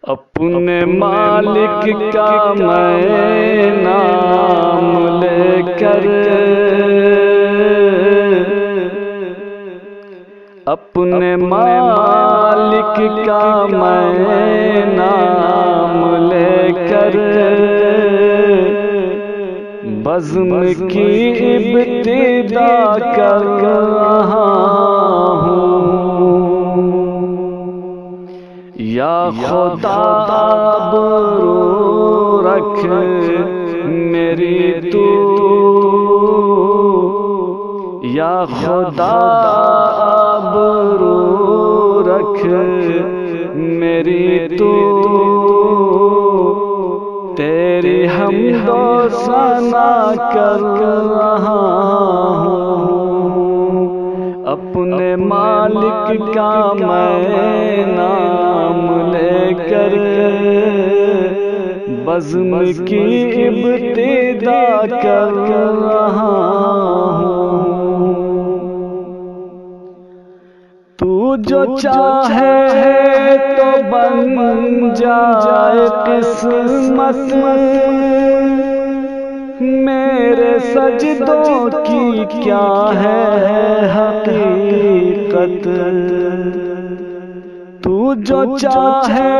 अपने मालिक का मैं नाम लेकर, अपने मालिक का मैं नाम लेकर, बज़्म की इब्तिदा कर रहा हूँ। या खुदा आबरू रख मेरी तू, या खुदा आबरू रख मेरी तू, तेरी हमदो सना कर रहा हूँ। अपने मालिक का मैं नाम लेकर, बज़्म की इब्तिदा कर रहा हूँ। तू जो चाहे तो बन जाए किस्मत, मेरे सजदों की क्या है हकीकत। तू जो चाहे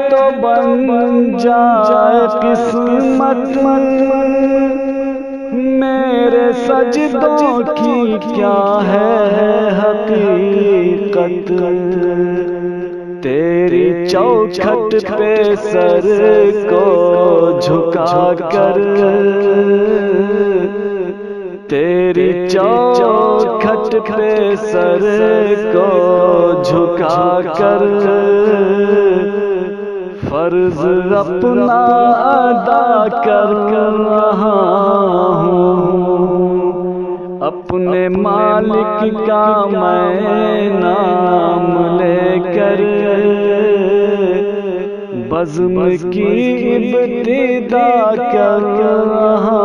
तो बन जाए किस्मत, मेरे सजदों की क्या है हकीकत। तेरी चौखट पे सर को झुका कर, तेरी चौखट पे सर को झुका कर, फर्ज अपना अदा कर रहा हूँ। अपने मालिक का मैं नाम लेकर, बज़्म की इब्तिदा कर रहा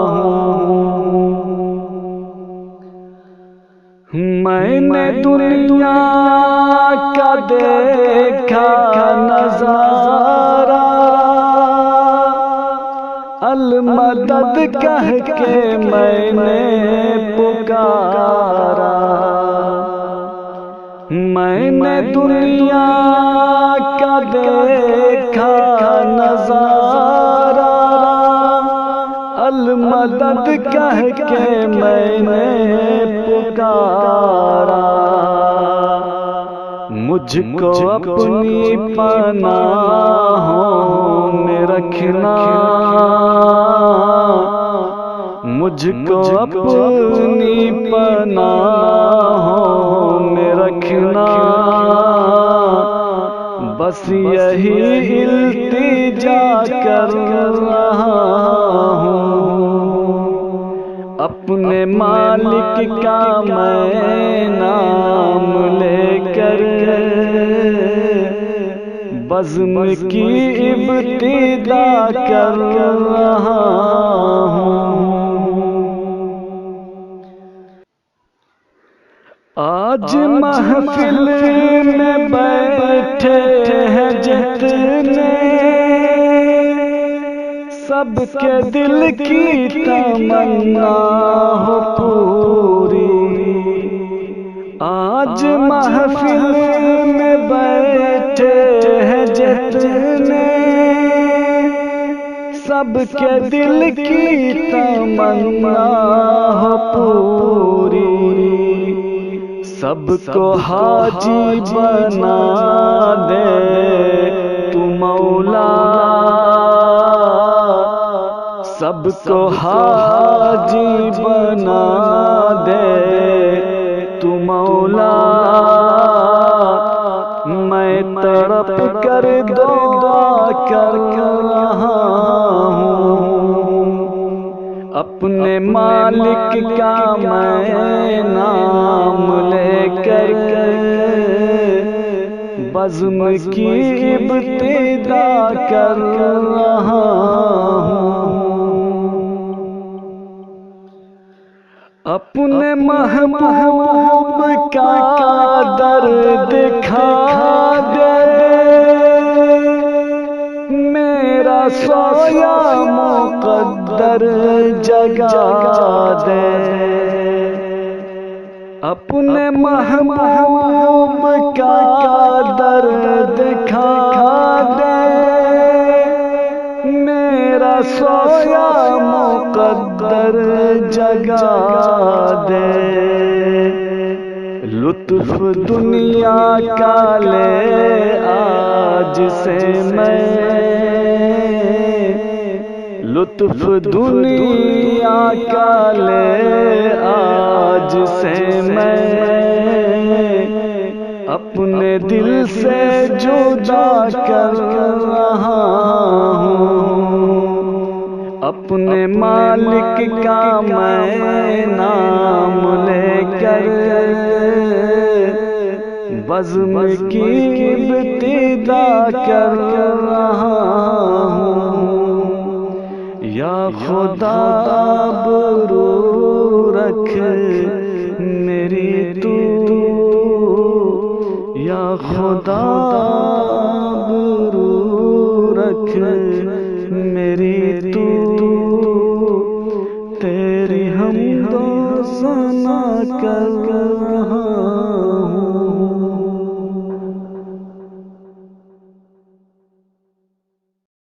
हूँ। मैंने दुनिया का देखा नज़ारा, अल मदद कह के मैंने पुकारा। मैंने दुनिया का देखा नज़ारा, अल मदद कह के मैंने पुकारा। मुझको अपनी पनाहों में रखना, मुझको अपनी पनाहों में रखना, बस यही इल्तिजा कर रहा हूँ। अपने मालिक का मैं नाम लेकर, बज़्म की इब्तिदा कर रहा हूँ। आज महफिल में बैठे हैं जितने, सबके दिल की तमन्ना हो पूरी। आज महफिल में बैठे हैं जितने, सबके दिल की तमन्ना हो पूरी। सबको हाजी बना दे तू मौला, सबको हाजी बना दे तू मौला। मैं तड़प कर दुआ कर रहा हूँ। अपने मालिक का मैं नाम लेकर, बज़्म की इब्तिदा कर रहा हूँ। अपने महबूब का दर दिखा दे, सोया मुक़द्दर जगा दे, अपने महबूब का दर्द दिखा दे, मेरा सोया मुक़द्दर जगा दे। लुत्फ दुनिया का ले आज से मैं, लुत्फ दुनिया का ले आज से मैं, अपने दिल से जुदा कर रहा हूँ। अपने मालिक का मैं नाम लेकर बज़्म की इब्तिदा कर रहा हूँ। या खुदा आबरू रख मेरी तू, या खुदा आबरू रख मेरी तू, तेरी हमदो सना कर रहा